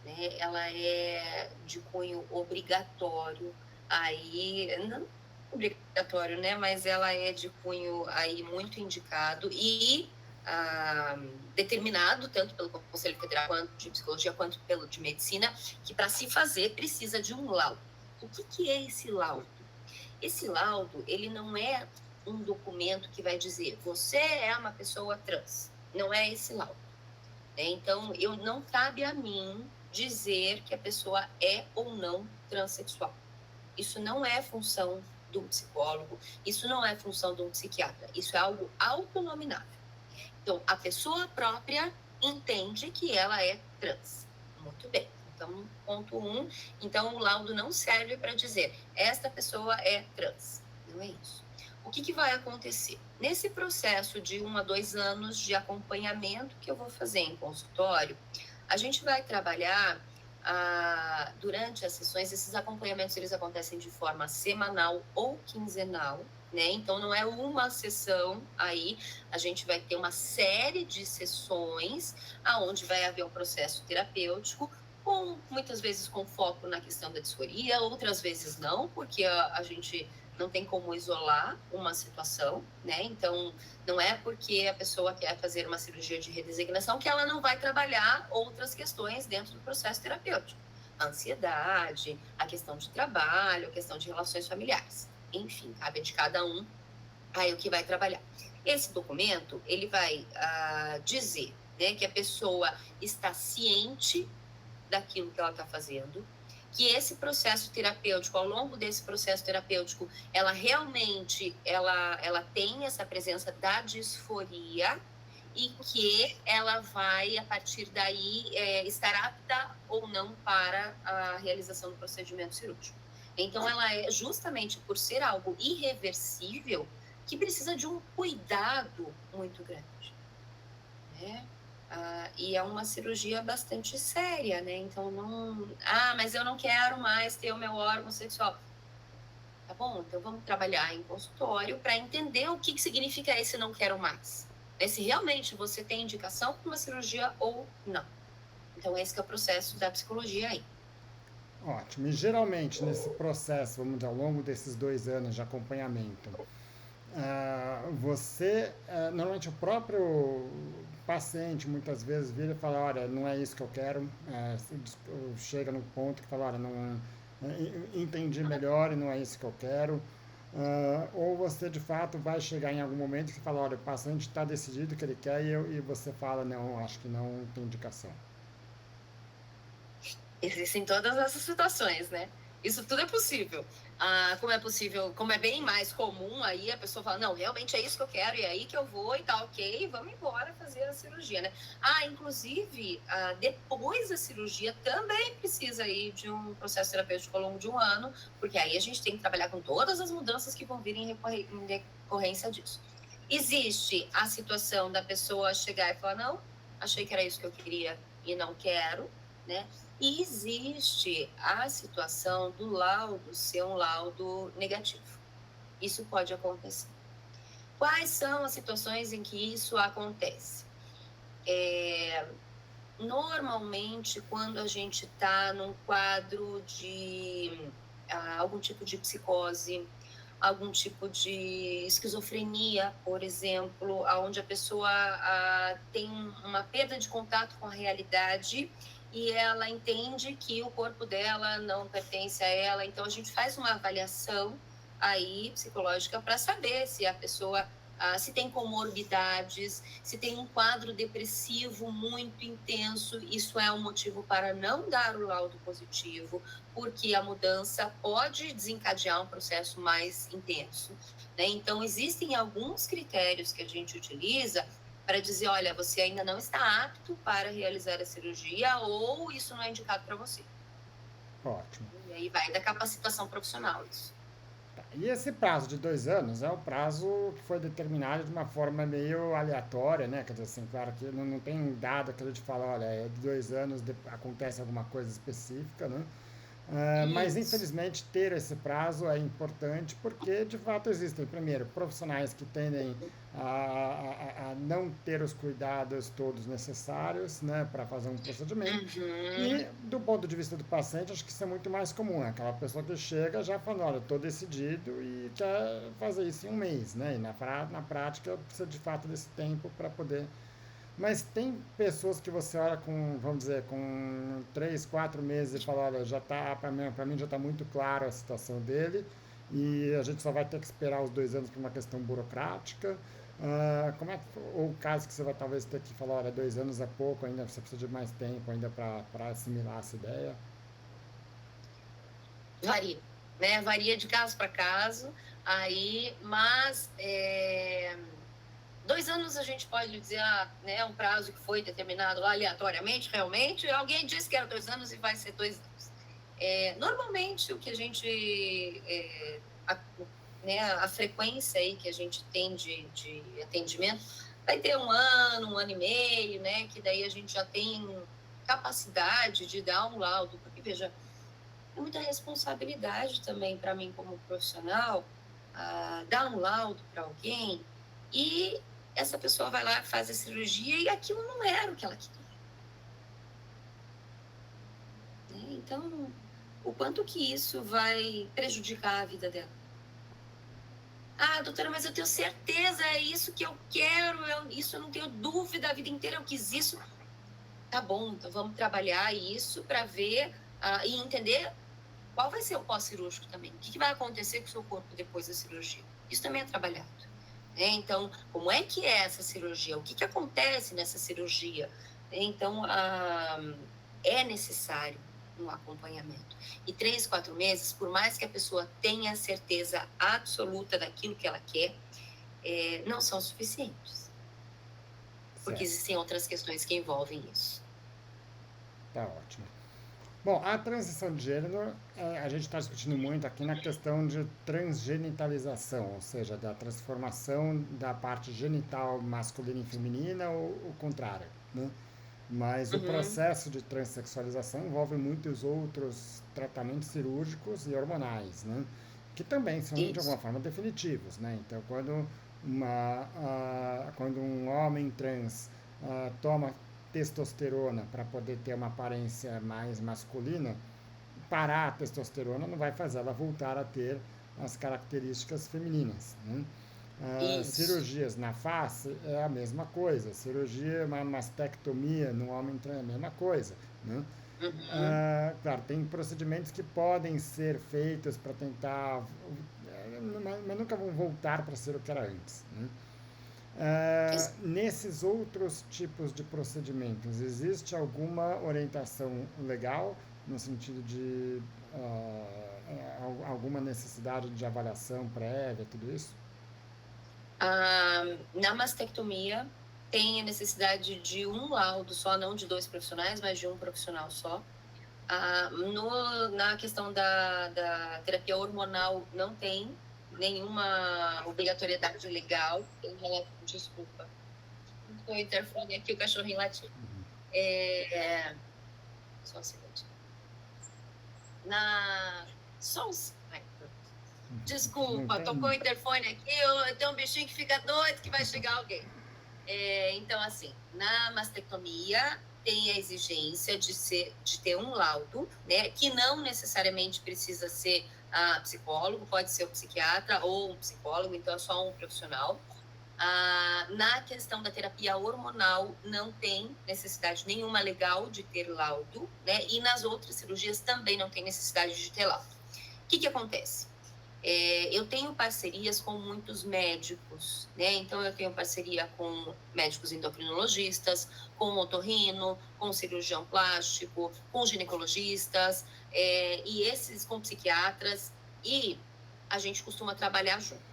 né? Ela é de cunho obrigatório, aí não obrigatório, né? Mas ela é de cunho aí muito indicado e ah, determinado tanto pelo Conselho Federal quanto de Psicologia quanto pelo de Medicina que para se fazer precisa de um laudo. O que é esse laudo? Esse laudo ele não é um documento que vai dizer você é uma pessoa trans. Não é esse laudo. Né? Então, eu não cabe a mim dizer que a pessoa é ou não transexual. Isso não é função do psicólogo, isso não é função de um psiquiatra, isso é algo autonominável. Então, a pessoa própria entende que ela é trans. Muito bem. Então, ponto 1. Então, o laudo não serve para dizer esta pessoa é trans. Não é isso. o que vai acontecer? Nesse processo de 1 a 2 anos de acompanhamento que eu vou fazer em consultório, a gente vai trabalhar durante as sessões. Esses acompanhamentos eles acontecem de forma semanal ou quinzenal, né? Então não é uma sessão aí, a gente vai ter uma série de sessões aonde vai haver um processo terapêutico, muitas vezes com foco na questão da disforia, outras vezes não, porque a gente não tem como isolar uma situação, né? Então, não é porque a pessoa quer fazer uma cirurgia de redesignação que ela não vai trabalhar outras questões dentro do processo terapêutico. A ansiedade, a questão de trabalho, a questão de relações familiares. Enfim, cabe de cada um aí o que vai trabalhar. Esse documento, ele vai dizer, né, que a pessoa está ciente daquilo que ela está fazendo, que esse processo terapêutico, ao longo desse processo terapêutico, ela realmente ela tem essa presença da disforia e que ela vai, a partir daí, estar apta ou não para a realização do procedimento cirúrgico. Então, ela é justamente por ser algo irreversível que precisa de um cuidado muito grande, né? E é uma cirurgia bastante séria, né? Então, não... mas eu não quero mais ter o meu órgão sexual. Tá bom, então vamos trabalhar em consultório para entender o que significa esse não quero mais. Se realmente você tem indicação para uma cirurgia ou não. Então, esse que é o processo da psicologia aí. Ótimo. E geralmente nesse processo, vamos dizer, ao longo desses 2 anos de acompanhamento, normalmente o próprio paciente muitas vezes vira e fala, olha, não é isso que eu quero, chega no ponto que fala, olha, não, entendi melhor e não é isso que eu quero, ou você de fato vai chegar em algum momento que fala, olha, o paciente está decidido o que ele quer e você fala, não, acho que não tem indicação. Existem todas essas situações, né? Isso tudo é possível. Como é possível, como é bem mais comum, aí a pessoa fala, não, realmente é isso que eu quero, e é aí que eu vou, e tá ok, vamos embora fazer a cirurgia, né? Inclusive, depois da cirurgia também precisa aí de um processo terapêutico ao longo de 1 ano, porque aí a gente tem que trabalhar com todas as mudanças que vão vir em decorrência disso. Existe a situação da pessoa chegar e falar, não, achei que era isso que eu queria e não quero, né? E existe a situação do laudo ser um laudo negativo. Isso pode acontecer. Quais são as situações em que isso acontece? Normalmente, quando a gente está num quadro de algum tipo de psicose, algum tipo de esquizofrenia, por exemplo, onde a pessoa tem uma perda de contato com a realidade e ela entende que o corpo dela não pertence a ela. Então, a gente faz uma avaliação aí psicológica para saber se a pessoa se tem comorbidades, se tem um quadro depressivo muito intenso. Isso é um motivo para não dar o laudo positivo, porque a mudança pode desencadear um processo mais intenso, né? Então, existem alguns critérios que a gente utiliza para dizer, olha, você ainda não está apto para realizar a cirurgia ou isso não é indicado para você. Ótimo. E aí vai da capacitação profissional isso. E esse prazo de 2 anos é o prazo que foi determinado de uma forma meio aleatória, né? Quer dizer, assim, claro que não tem dado aquilo de falar, olha, é de 2 anos acontece alguma coisa específica, né? Mas infelizmente ter esse prazo é importante porque de fato existem, primeiro, profissionais que tendem a não ter os cuidados todos necessários, né, para fazer um procedimento. E do ponto de vista do paciente, acho que isso é muito mais comum, né? Aquela pessoa que chega já falando, olha, estou decidido e quer fazer isso em 1 mês, né? E na prática precisa de fato desse tempo para poder. Mas tem pessoas que você olha com, vamos dizer, com 3, 4 meses e fala, olha, já tá, para mim já está muito claro a situação dele e a gente só vai ter que esperar os 2 anos por uma questão burocrática. Ou o caso que você vai talvez ter que falar, olha, 2 anos é pouco, ainda você precisa de mais tempo ainda para assimilar essa ideia? Varia, né? Varia de caso para caso, aí, mas 2 anos a gente pode dizer, né, um prazo que foi determinado lá aleatoriamente, realmente, alguém disse que era 2 anos e vai ser 2 anos. Normalmente, o que a gente né, a frequência aí que a gente tem de atendimento, vai ter um ano e meio, né, que daí a gente já tem capacidade de dar um laudo, porque veja, é muita responsabilidade também para mim como profissional, dar um laudo para alguém e essa pessoa vai lá, faz a cirurgia e aquilo não era o que ela queria, né? Então, o quanto que isso vai prejudicar a vida dela? Ah, doutora, mas eu tenho certeza, é isso que eu quero, isso eu não tenho dúvida, a vida inteira eu quis isso. Tá bom, então vamos trabalhar isso para ver e entender qual vai ser o pós-cirúrgico também. O que vai acontecer com o seu corpo depois da cirurgia? Isso também é trabalhado, né? Então, como é que é essa cirurgia? O que acontece nessa cirurgia? Então, é necessário um acompanhamento. E 3, 4 meses, por mais que a pessoa tenha certeza absoluta daquilo que ela quer, não são suficientes. Porque Certo, existem outras questões que envolvem isso. tá ótimo. Bom, a transição de gênero, a gente está discutindo muito aqui na questão de transgenitalização, ou seja, da transformação da parte genital masculina e feminina ou o contrário, né? Mas o Uhum, processo de transexualização envolve muitos outros tratamentos cirúrgicos e hormonais, né? Que também são de alguma isso. forma definitivos, né? Então, quando um homem trans toma testosterona para poder ter uma aparência mais masculina, parar a testosterona não vai fazer ela voltar a ter as características femininas, né? Isso. Cirurgias na face é a mesma coisa. Cirurgia, uma mastectomia no homem trans é a mesma coisa, né? Uhum. Claro, tem procedimentos que podem ser feitos para tentar, mas nunca vão voltar para ser o que era antes, né? Nesses outros tipos de procedimentos, existe alguma orientação legal no sentido de alguma necessidade de avaliação prévia, tudo isso? Na mastectomia, tem a necessidade de um laudo só, não de 2 profissionais, mas de um profissional só. Na questão da terapia hormonal, não tem nenhuma obrigatoriedade legal em relação. Desculpa, o interfone aqui, o cachorrinho latindo. É, só um segundo. Só um. Ai, Não desculpa, tocou o tem. interfone aqui, eu tenho um bichinho que fica doido que vai chegar alguém. Então, assim, na mastectomia tem a exigência de ter um laudo, né, que não necessariamente precisa ser psicólogo, pode ser um psiquiatra ou um psicólogo, então é só um profissional. Na questão da terapia hormonal, não tem necessidade nenhuma legal de ter laudo, né, e nas outras cirurgias também não tem necessidade de ter laudo. O que acontece? Eu tenho parcerias com muitos médicos, né? Então, eu tenho parceria com médicos endocrinologistas, com otorrino, com cirurgião plástico, com ginecologistas, e esses com psiquiatras, e a gente costuma trabalhar junto.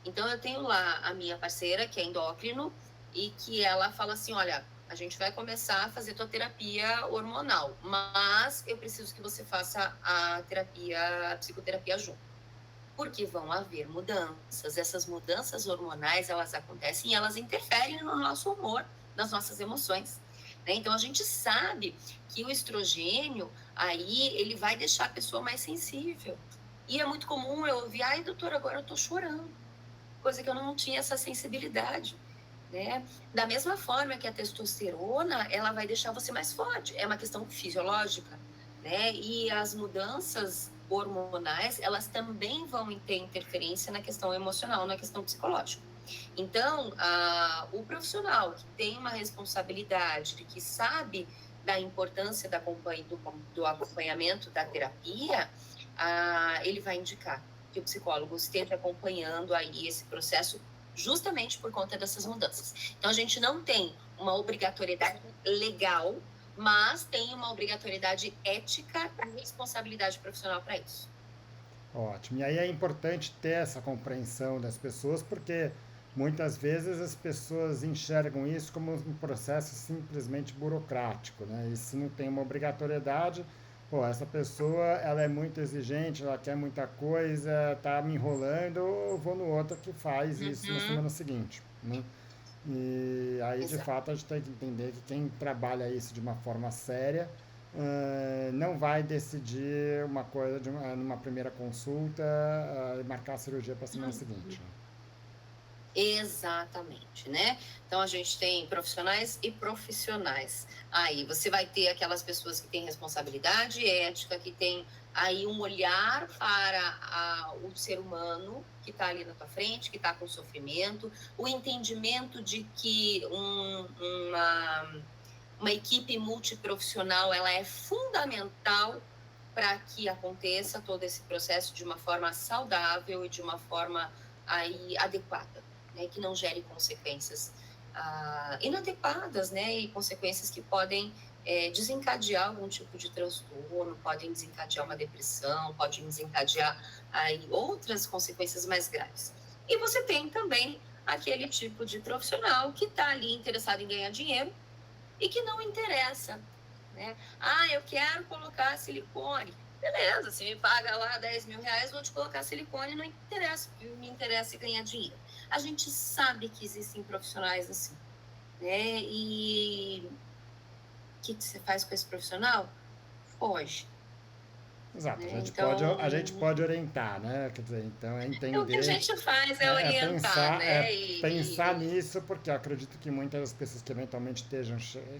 Então, eu tenho lá a minha parceira, que é endócrino, e que ela fala assim: olha, a gente vai começar a fazer tua terapia hormonal, mas eu preciso que você faça a psicoterapia junto, porque vão haver mudanças. Essas mudanças hormonais, elas acontecem e elas interferem no nosso humor, nas nossas emoções, né? Então, a gente sabe que o estrogênio, aí, ele vai deixar a pessoa mais sensível. E é muito comum eu ouvir: ai, doutora, agora eu tô chorando. Coisa que eu não tinha essa sensibilidade, né? Da mesma forma que a testosterona, ela vai deixar você mais forte. É uma questão fisiológica, né? E as mudanças hormonais, elas também vão ter interferência na questão emocional, na questão psicológica. Então, o profissional que tem uma responsabilidade, que sabe da importância do acompanhamento da terapia, ele vai indicar que o psicólogo esteja acompanhando aí esse processo justamente por conta dessas mudanças. Então, a gente não tem uma obrigatoriedade legal, mas tem uma obrigatoriedade ética e responsabilidade profissional para isso. Ótimo. E aí é importante ter essa compreensão das pessoas, porque muitas vezes as pessoas enxergam isso como um processo simplesmente burocrático, né? E se não tem uma obrigatoriedade, pô, essa pessoa, ela é muito exigente, ela quer muita coisa, tá me enrolando, eu vou no outro que faz isso na Uhum, semana seguinte, né? E aí, de exato. fato, a gente tem que entender que quem trabalha isso de uma forma séria não vai decidir uma coisa numa primeira consulta e marcar a cirurgia para a semana Uhum. seguinte, né? Exatamente, né? Então a gente tem profissionais e profissionais. Aí você vai ter aquelas pessoas que têm responsabilidade ética, que têm aí um olhar para o ser humano que está ali na tua frente, que está com sofrimento, o entendimento de que uma equipe multiprofissional ela é fundamental para que aconteça todo esse processo de uma forma saudável e de uma forma aí adequada, né, que não gere consequências inadequadas, né, e consequências que podem desencadear algum tipo de transtorno, podem desencadear uma depressão, podem desencadear aí outras consequências mais graves. E você tem também aquele tipo de profissional que está ali interessado em ganhar dinheiro e que não interessa, né? Ah, eu quero colocar silicone. Beleza, você me paga lá 10 mil reais, vou te colocar silicone, não interessa, o que me interessa é ganhar dinheiro. A gente sabe que existem profissionais assim, né? E o que você faz com esse profissional? Foge, Exato, né? a Então, gente pode orientar, né? Quer dizer, então é o que a entender, gente faz é orientar, né? pensar nisso, porque eu acredito que muitas das pessoas que eventualmente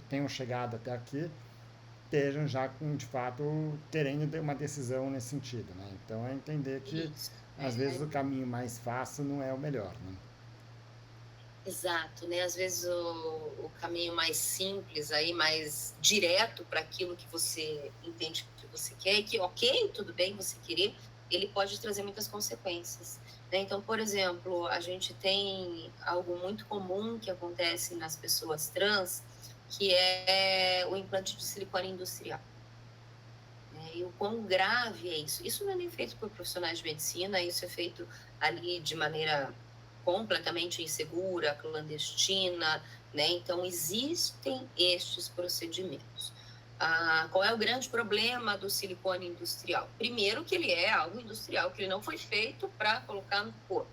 tenham chegado até aqui estejam já com, de fato, querendo uma decisão nesse sentido, né? Então é entender que Isso, às vezes né? o caminho mais fácil não é o melhor, né? Exato, né? Às vezes o caminho mais simples aí, mais direto para aquilo que você entende que você quer, e que ok, tudo bem você querer, ele pode trazer muitas consequências, né? Então, por exemplo, a gente tem algo muito comum que acontece nas pessoas trans, que é o implante de silicone industrial, né? E o quão grave é isso? Isso não é nem feito por profissionais de medicina, isso é feito ali de maneira completamente insegura, clandestina, né? Então, existem estes procedimentos. Qual é o grande problema do silicone industrial? Primeiro, que ele é algo industrial, que ele não foi feito para colocar no corpo,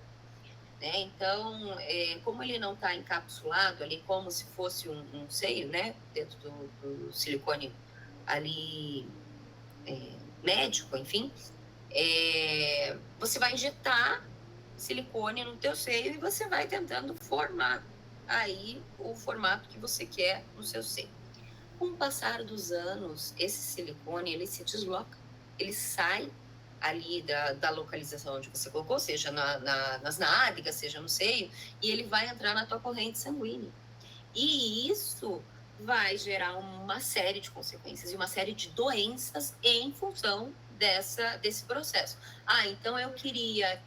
né? Então, como ele não está encapsulado ali, como se fosse um seio, né? Dentro do silicone ali médico, enfim, você vai injetar silicone no teu seio e você vai tentando formar aí o formato que você quer no seu seio. Com o passar dos anos, esse silicone ele se desloca, ele sai ali da localização onde você colocou, seja nas nádegas, seja no seio, e ele vai entrar na tua corrente sanguínea. E isso vai gerar uma série de consequências e uma série de doenças em função desse processo. Então eu queria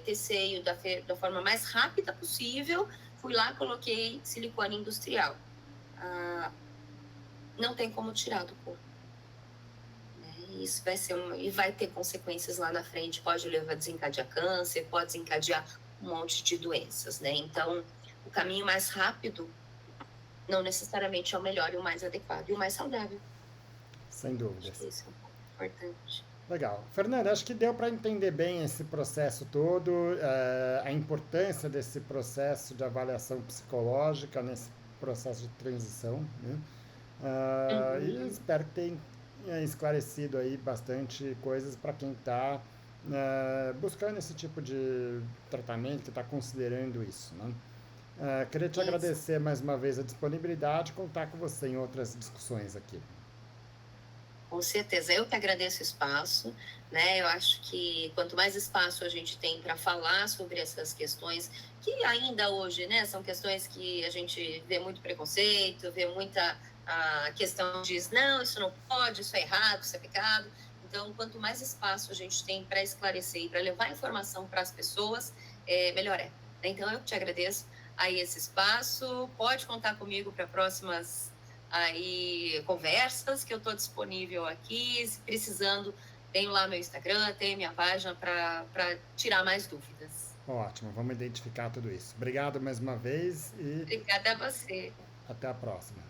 ter seio da forma mais rápida possível, fui lá, coloquei silicone industrial. Ah, não tem como tirar do corpo, né? E isso e vai ter consequências lá na frente, pode levar a desencadear câncer, pode desencadear um monte de doenças, né? Então, o caminho mais rápido não necessariamente é o melhor e o mais adequado e o mais saudável. Sem Acho dúvidas. que isso é um ponto importante. Legal. Fernanda, acho que deu para entender bem esse processo todo, a importância desse processo de avaliação psicológica nesse processo de transição, né? E Uhum. espero que tenha esclarecido aí bastante coisas para quem está buscando esse tipo de tratamento, que está considerando isso, né? Queria te Exato. agradecer mais uma vez a disponibilidade e contar com você em outras discussões aqui. Com certeza, eu que agradeço o espaço, né? Eu acho que quanto mais espaço a gente tem para falar sobre essas questões, que ainda hoje, né, são questões que a gente vê muito preconceito, vê muita questão de não, isso não pode, isso é errado, isso é pecado. Então, quanto mais espaço a gente tem para esclarecer e para levar informação para as pessoas, melhor é. Então, eu te agradeço aí esse espaço. Pode contar comigo para próximas aí conversas que eu estou disponível aqui, se precisando, tenho lá meu Instagram, tenho minha página para tirar mais dúvidas. Ótimo, vamos identificar tudo isso. Obrigado mais uma vez e Obrigada a você. até a próxima.